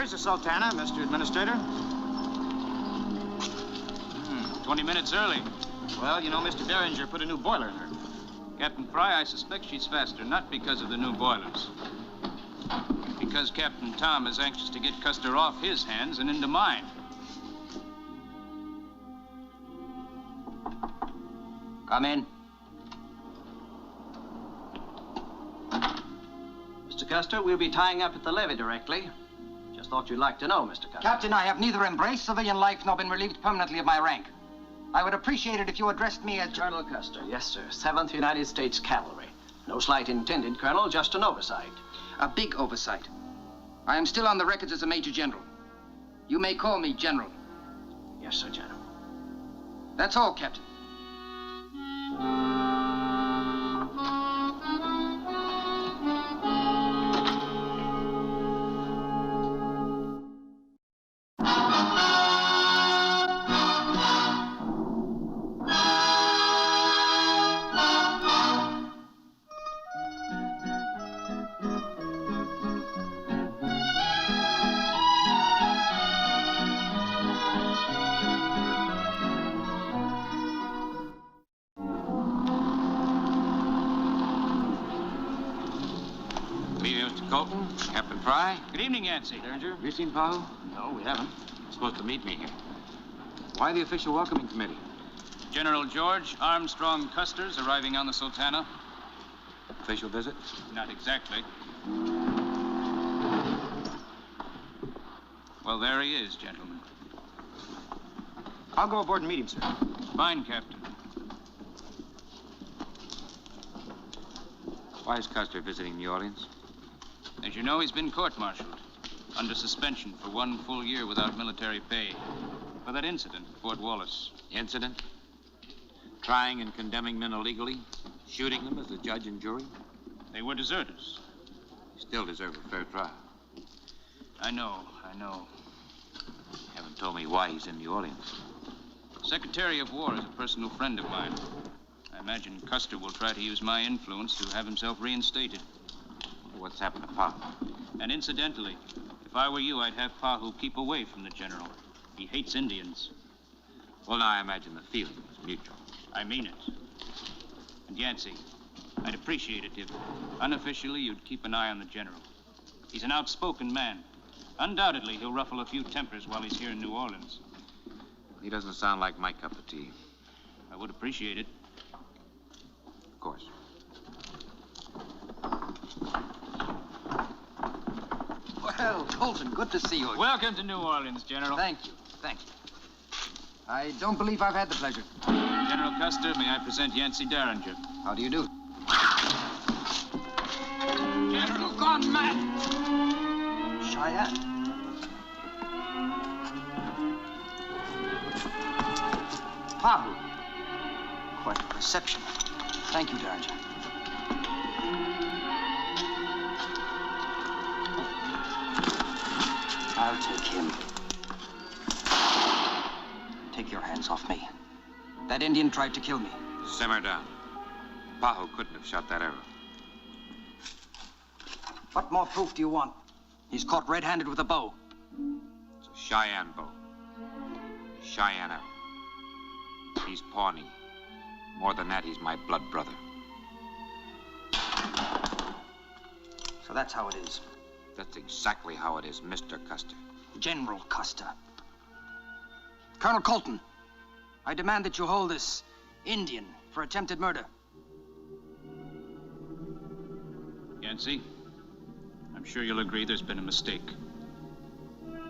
Where's the Sultana, Mr. Administrator? 20 minutes early. Well, you know, Mr. Derringer put a new boiler in her. Captain Fry, I suspect she's faster, not because of the new boilers. Because Captain Tom is anxious to get Custer off his hands and into mine. Come in. Mr. Custer, we'll be tying up at the levee directly. Just thought you'd like to know, Mr. Custer. Captain, I have neither embraced civilian life nor been relieved permanently of my rank. I would appreciate it if you addressed me as... Colonel Custer, yes, sir. 7th United States Cavalry. No slight intended, Colonel, just an oversight. A big oversight. I am still on the records as a Major General. You may call me General. Yes, sir, General. That's all, Captain. Colton, Captain Fry. Good evening, Yancy Derringer. Have you seen Pahoo? No, we haven't. You're supposed to meet me here. Why the official welcoming committee? General George Armstrong Custer's arriving on the Sultana. Official visit? Not exactly. Well, there he is, gentlemen. I'll go aboard and meet him, sir. Fine, Captain. Why is Custer visiting New Orleans? As you know, he's been court-martialed, under suspension for 1 full year without military pay, for that incident at Fort Wallace. Incident? Trying and condemning men illegally? Shooting them as the judge and jury? They were deserters. You still deserve a fair trial. I know. You haven't told me why he's in New Orleans. Secretary of War is a personal friend of mine. I imagine Custer will try to use my influence to have himself reinstated. What's happened to Pahoo? And incidentally, if I were you, I'd have Pahoo keep away from the general. He hates Indians. Well, now, I imagine the feeling was mutual. I mean it. And Yancy, I'd appreciate it if, unofficially, you'd keep an eye on the general. He's an outspoken man. Undoubtedly, he'll ruffle a few tempers while he's here in New Orleans. He doesn't sound like my cup of tea. I would appreciate it. Of course. Well, Colton, good to see you again. Welcome to New Orleans, General. Thank you. I don't believe I've had the pleasure. General Custer, may I present Yancy Derringer? How do you do? General gone mad. Cheyenne. Pahoo. Quite a reception. Thank you, Derringer. I'll take him. Take your hands off me. That Indian tried to kill me. Simmer down. Pahoo couldn't have shot that arrow. What more proof do you want? He's caught red-handed with a bow. It's a Cheyenne bow. Cheyenne arrow. He's Pawnee. More than that, he's my blood brother. So that's how it is. That's exactly how it is, Mr. Custer. General Custer. Colonel Colton, I demand that you hold this Indian for attempted murder. Yancy, I'm sure you'll agree there's been a mistake.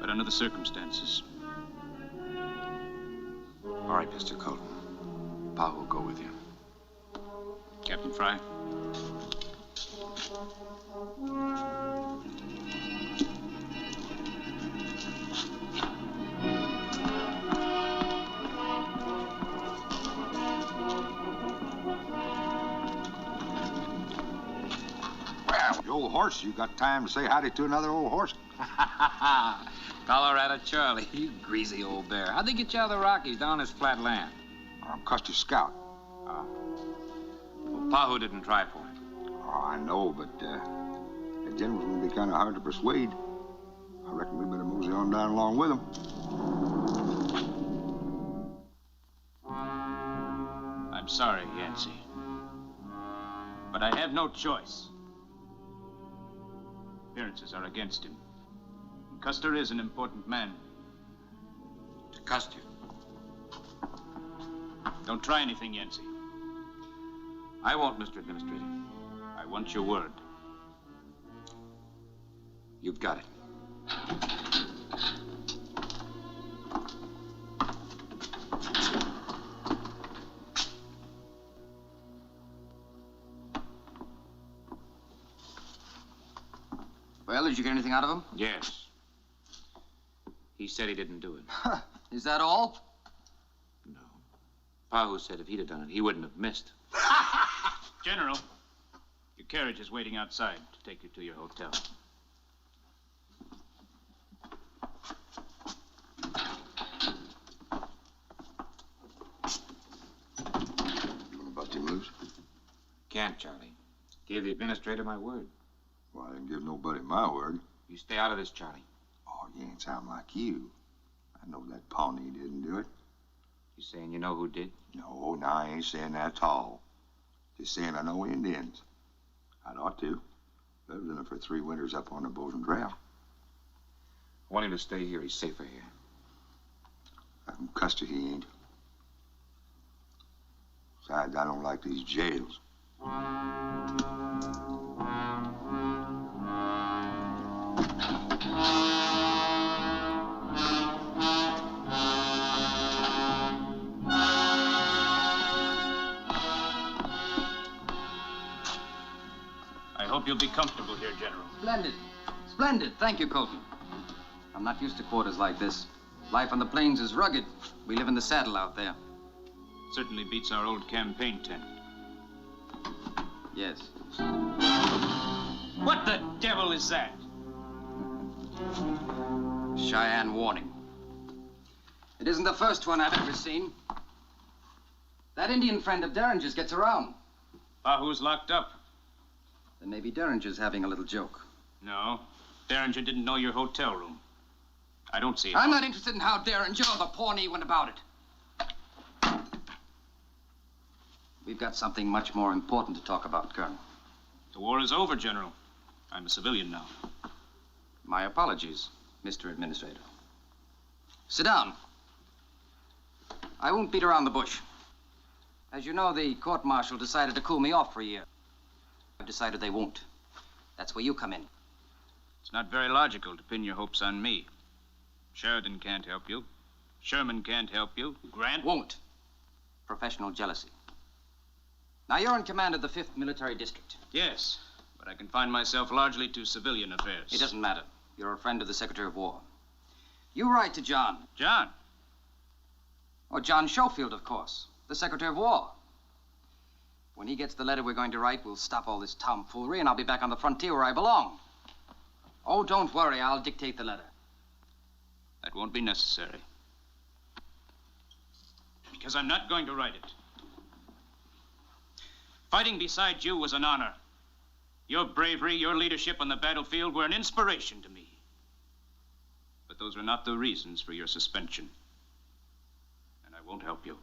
But under the circumstances. All right, Mr. Colton. Pahoo will go with you. Captain Fry. Well, the old horse, you got time to say howdy to another old horse? Colorado Charlie, you greasy old bear. How'd they get you out of the Rockies down this flat land? I'm Custer's scout. Well, Pahoo didn't try for it. Oh, I know, but the general's gonna be kind of hard to persuade. I reckon we better mosey on down along with them. I'm sorry, Yancy. But I have no choice. Appearances are against him. Custer is an important man. To Custer. Don't try anything, Yancy. I won't, Mr. Administrator. I want your word. You've got it. Well, did you get anything out of him? Yes. He said he didn't do it. Is that all? No. Pahoo said if he'd have done it, he wouldn't have missed. General, your carriage is waiting outside to take you to your hotel. You want to bust him loose? Can't, Charlie. Gave the administrator my word. Well, I didn't give nobody my word. You stay out of this, Charlie. Oh, you ain't sound like you. I know that Pawnee didn't do it. You saying you know who did? No, I ain't saying that at all. Just saying I know Indians. I'd ought to. Lived in them for 3 winters up on the Bozeman Trail. I want him to stay here. He's safer here. Custer, he ain't. Besides, I don't like these jails. I hope you'll be comfortable here, General. Splendid. Splendid. Thank you, Colton. I'm not used to quarters like this. Life on the plains is rugged. We live in the saddle out there. Certainly beats our old campaign tent. Yes. What the devil is that? Cheyenne warning. It isn't the first one I've ever seen. That Indian friend of Derringer's gets around. Pahoo's locked up. Then maybe Derringer's having a little joke. No, Derringer didn't know your hotel room. I don't see it. I'm not interested in how Derringer or the Pawnee went about it. We've got something much more important to talk about, Colonel. The war is over, General. I'm a civilian now. My apologies, Mr. Administrator. Sit down. I won't beat around the bush. As you know, the court-martial decided to cool me off for a year. I've decided they won't. That's where you come in. It's not very logical to pin your hopes on me. Sheridan can't help you. Sherman can't help you. Grant Won't. Professional jealousy. Now, you're in command of the 5th Military District. Yes, but I confine myself largely to civilian affairs. It doesn't matter. You're a friend of the Secretary of War. You write to John. John? Oh, John Schofield, of course. The Secretary of War. When he gets the letter we're going to write, we'll stop all this tomfoolery, and I'll be back on the frontier where I belong. Oh, don't worry. I'll dictate the letter. That won't be necessary. Because I'm not going to write it. Fighting beside you was an honor. Your bravery, your leadership on the battlefield were an inspiration to me. But those were not the reasons for your suspension. And I won't help you.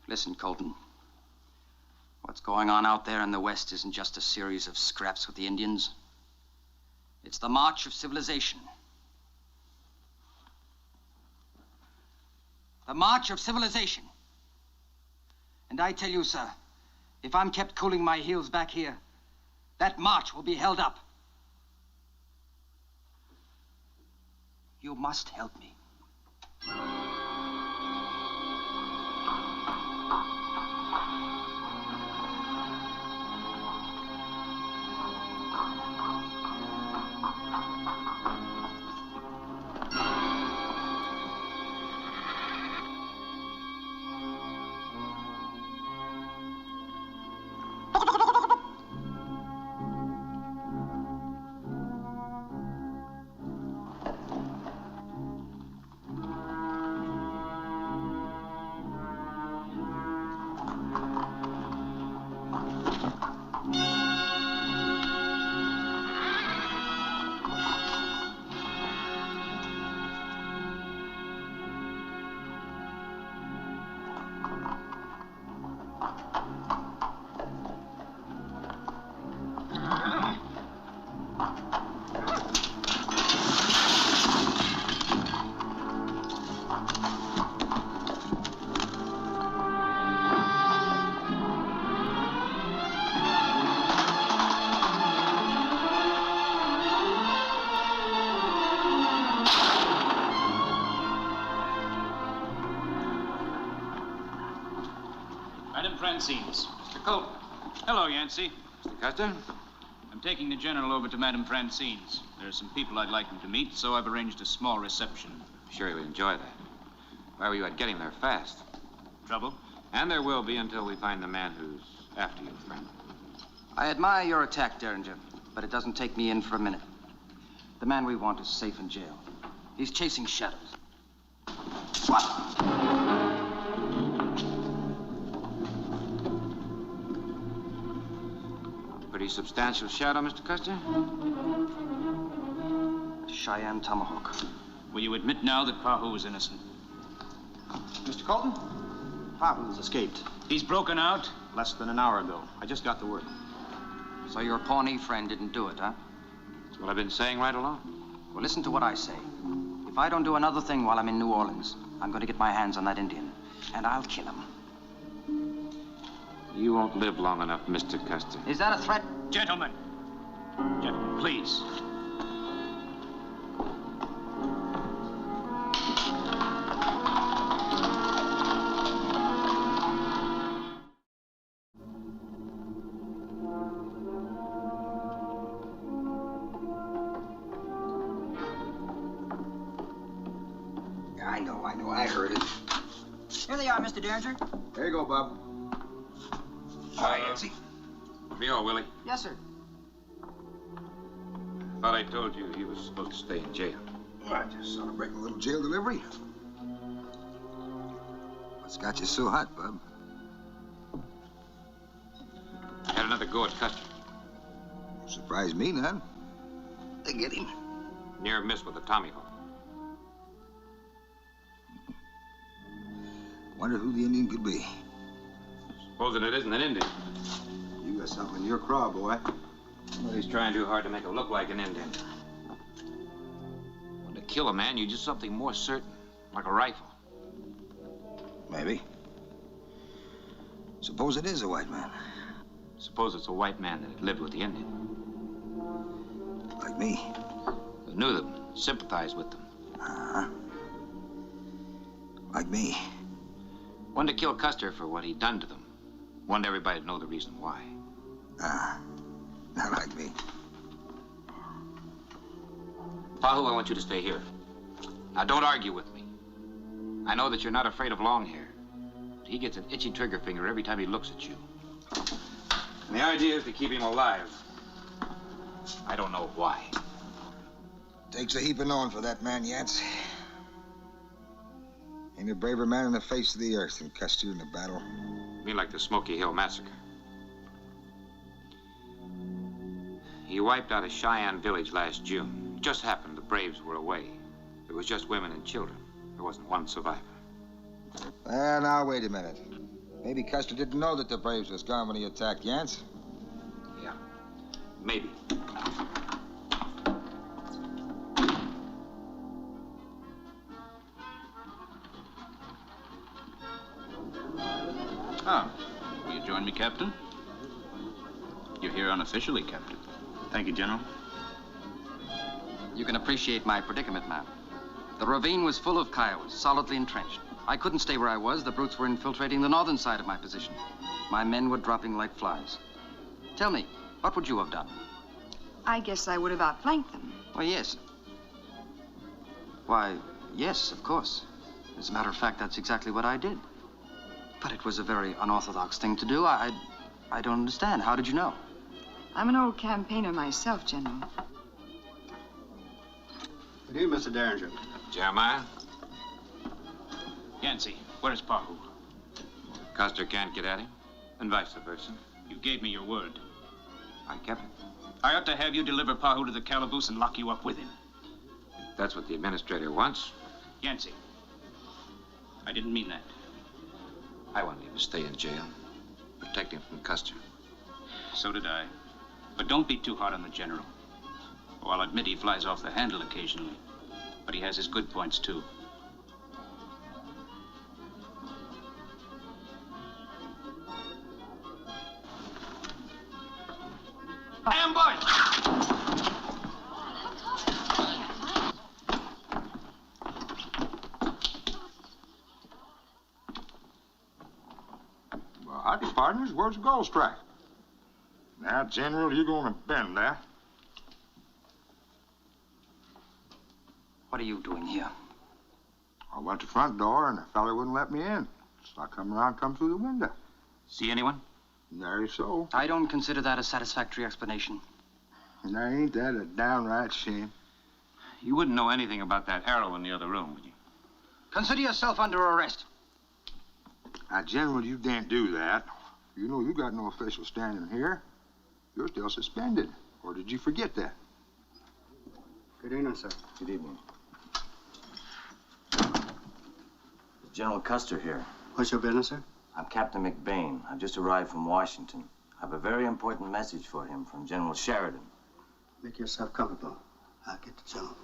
Listen, Colton. What's going on out there in the West isn't just a series of scraps with the Indians. It's the march of civilization. The march of civilization. And I tell you, sir, if I'm kept cooling my heels back here, that march will be held up. You must help me. Madam Francine's. Mr. Colton. Hello, Yancy. Mr. Custer? I'm taking the general over to Madam Francine's. There are some people I'd like him to meet, so I've arranged a small reception. Sure he'll enjoy that. Why were you at getting there fast? Trouble? And there will be until we find the man who's after you, friend. I admire your attack, Derringer, but it doesn't take me in for a minute. The man we want is safe in jail. He's chasing shadows. Pretty substantial shadow, Mr. Custer? A Cheyenne tomahawk. Will you admit now that Pahoo is innocent? Mr. Colton? Pahoo's escaped. He's broken out? Less than an hour ago. I just got the word. So your Pawnee friend didn't do it, huh? That's what I've been saying right along. Well, listen to what I say. If I don't do another thing while I'm in New Orleans, I'm going to get my hands on that Indian, and I'll kill him. You won't live long enough, Mr. Custer. Is that a threat? Gentlemen. Gentlemen, please. I know. I heard it. Here they are, Mr. Derringer. There you go, Bob. Hi, Yancy. Rio, Willie. Yes, sir. Thought I told you he was supposed to stay in jail. I just saw him break a little jail delivery. What's got you so hot, Bub? Had another go at Custer. Surprised me, none. They get him. Near miss with a tomahawk. Wonder who the Indian could be. Supposing it isn't an Indian. You got something in your craw, boy. Somebody's trying too hard to make it look like an Indian. When to kill a man, you use something more certain, like a rifle. Maybe. Suppose it is a white man. Suppose it's a white man that had lived with the Indian. Like me. That knew them, sympathized with them. Uh-huh. Like me. One to kill Custer for what he'd done to them. Wanted everybody to know the reason why. Not like me. Pahoo, I want you to stay here. Now, don't argue with me. I know that you're not afraid of long hair. But he gets an itchy trigger finger every time he looks at you. And the idea is to keep him alive. I don't know why. Takes a heap of knowing for that man, Yance. Ain't a braver man on the face of the earth than Custer in the battle. You mean like the Smoky Hill Massacre? He wiped out a Cheyenne village last June. It just happened the Braves were away. It was just women and children. There wasn't one survivor. Well, now, wait a minute. Maybe Custer didn't know that the Braves was gone when he attacked Yance. Yeah, maybe. Ah, will you join me, Captain? You're here unofficially, Captain. Thank you, General. You can appreciate my predicament, ma'am. The ravine was full of Kiowas, solidly entrenched. I couldn't stay where I was. The brutes were infiltrating the northern side of my position. My men were dropping like flies. Tell me, what would you have done? I guess I would have outflanked them. Well, yes. Why, yes, of course. As a matter of fact, that's exactly what I did. But it was a very unorthodox thing to do. I don't understand. How did you know? I'm an old campaigner myself, General. Good evening, Mr. Derringer. Jeremiah? Yancy, where's Pahoo? Custer can't get at him, and vice versa. You gave me your word. I kept it. I ought to have you deliver Pahoo to the calaboose and lock you up with him. If that's what the administrator wants. Yancy, I didn't mean that. I wanted him to stay in jail. Protect him from Custer. So did I. But don't be too hard on the general. Oh, I'll admit he flies off the handle occasionally. But he has his good points, too. Ambush! Well, Howdy, partners. Where's the gold strike? Now, General, you're going to bend that. What are you doing here? I went to the front door, and the fella wouldn't let me in. So I come through the window. See anyone? Nary so. I don't consider that a satisfactory explanation. Now, ain't that a downright shame? You wouldn't know anything about that arrow in the other room, would you? Consider yourself under arrest. Now, General, you can't do that. You know you got no official standing here. You're still suspended. Or did you forget that? Good evening, sir. Good evening. General Custer here. What's your business, sir? I'm Captain McBain. I've just arrived from Washington. I have a very important message for him from General Sheridan. Make yourself comfortable. I'll get the general.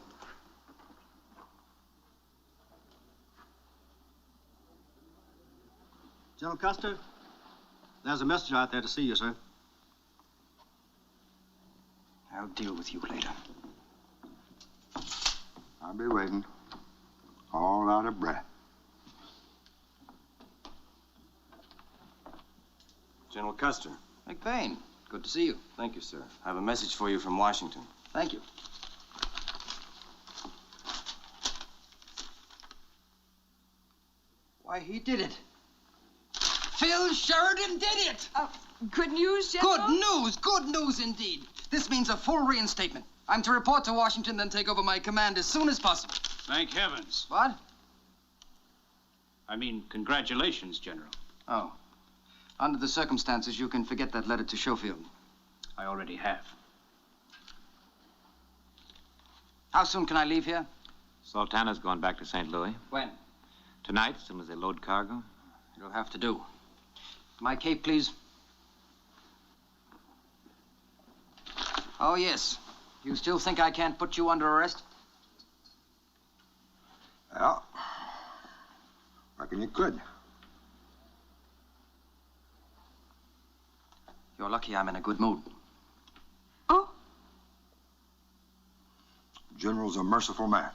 General Custer, there's a messenger out there to see you, sir. I'll deal with you later. I'll be waiting. All out of breath. General Custer. McBain, good to see you. Thank you, sir. I have a message for you from Washington. Thank you. Why, he did it. Phil Sheridan did it! Good news, General? Good news indeed. This means a full reinstatement. I'm to report to Washington, then take over my command as soon as possible. Thank heavens. What? I mean, congratulations, General. Oh. Under the circumstances, you can forget that letter to Schofield. I already have. How soon can I leave here? Sultana's going back to St. Louis. When? Tonight, as soon as they load cargo. It'll have to do. My cape, please. Oh, yes. You still think I can't put you under arrest? Well, reckon you could. You're lucky I'm in a good mood. Oh, General's a merciful man.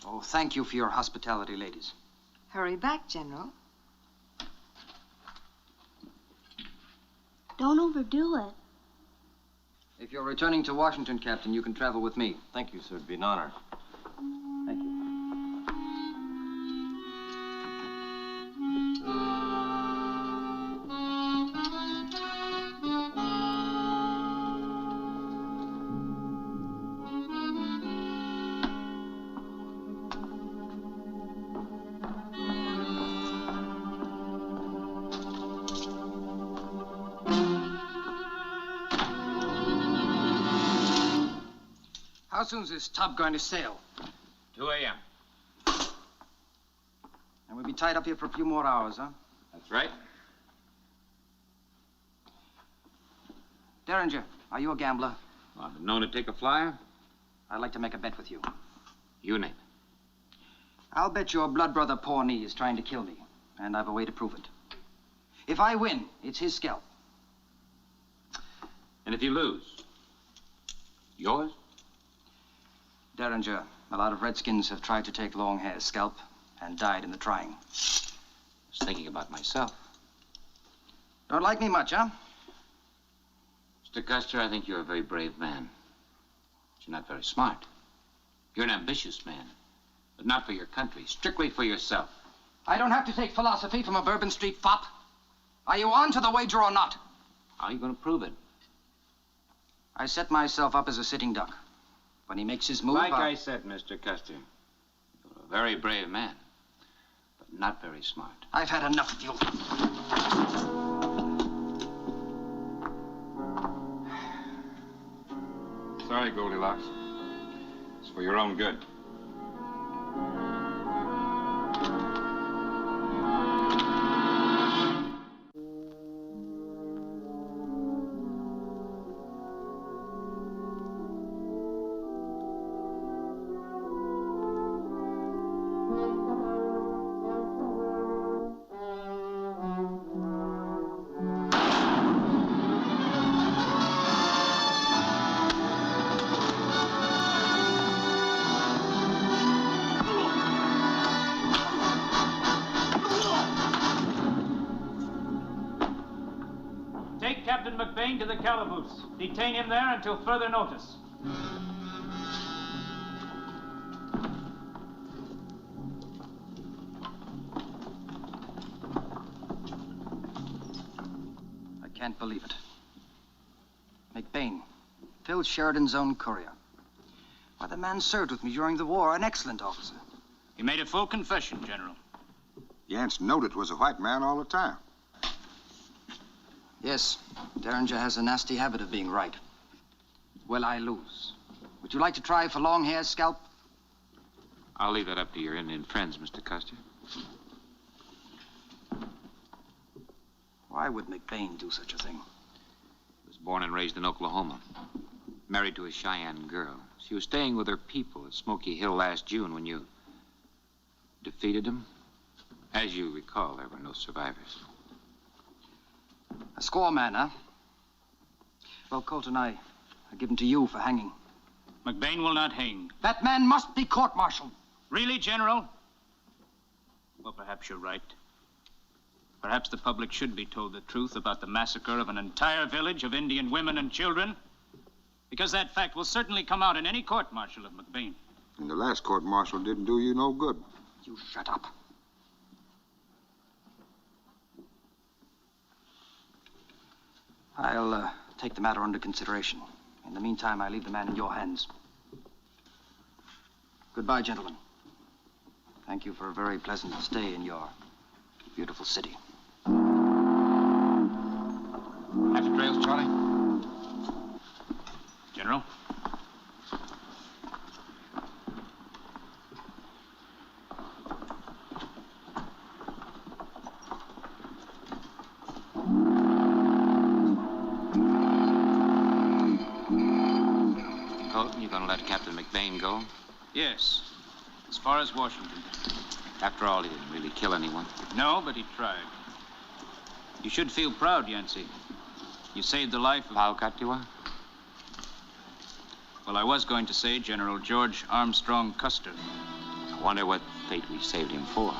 Oh, thank you for your hospitality, ladies. hurry back, General. Don't overdo it. If you're returning to Washington, Captain, you can travel with me. Thank you, sir. It'd be an honor. Thank you. How soon's this tub going to sail? 2 a.m. And we'll be tied up here for a few more hours, huh? That's right. Derringer, are you a gambler? Well, I've been known to take a flyer. I'd like to make a bet with you. You name it. I'll bet your blood brother Pawnees is trying to kill me, and I've a way to prove it. If I win, it's his scalp. And if you lose, yours? Derringer, a lot of Redskins have tried to take Longhair's scalp and died in the trying. I was thinking about myself. Don't like me much, huh? Mr. Custer, I think you're a very brave man. But you're not very smart. You're an ambitious man, but not for your country, strictly for yourself. I don't have to take philosophy from a Bourbon Street fop. Are you on to the wager or not? How are you going to prove it? I set myself up as a sitting duck. When he makes his move, Like I said, Mr. Custer, you're a very brave man, but not very smart. I've had enough of you. Sorry, Goldilocks. It's for your own good. to the calaboose. Detain him there until further notice. I can't believe it. McBain, Phil Sheridan's own courier. Why, the man served with me during the war, an excellent officer. He made a full confession, General. Yance knowed it was a white man all the time. Yes, Derringer has a nasty habit of being right. Well, I lose. Would you like to try for Longhair's scalp? I'll leave that up to your Indian friends, Mr. Custer. Why would McBain do such a thing? He was born and raised in Oklahoma. Married to a Cheyenne girl. She was staying with her people at Smoky Hill last June when you defeated them. As you recall, there were no survivors. A score man, huh? Well, Colton, I give him to you for hanging. McBain will not hang. That man must be court-martialed. Really, General? Well, perhaps you're right. Perhaps the public should be told the truth about the massacre of an entire village of Indian women and children, because that fact will certainly come out in any court-martial of McBain. And the last court-martial didn't do you no good. You shut up. I'll take the matter under consideration. In the meantime, I leave the man in your hands. Goodbye, gentlemen. Thank you for a very pleasant stay in your beautiful city. After trails, Charlie? General? Colton, you gonna let Captain McBain go? Yes. As far as Washington. After all, he didn't really kill anyone. No, but he tried. You should feel proud, Yancy. You saved the life of... Pahoo-Ka-Ta-Wah? Well, I was going to say General George Armstrong Custer. I wonder what fate we saved him for.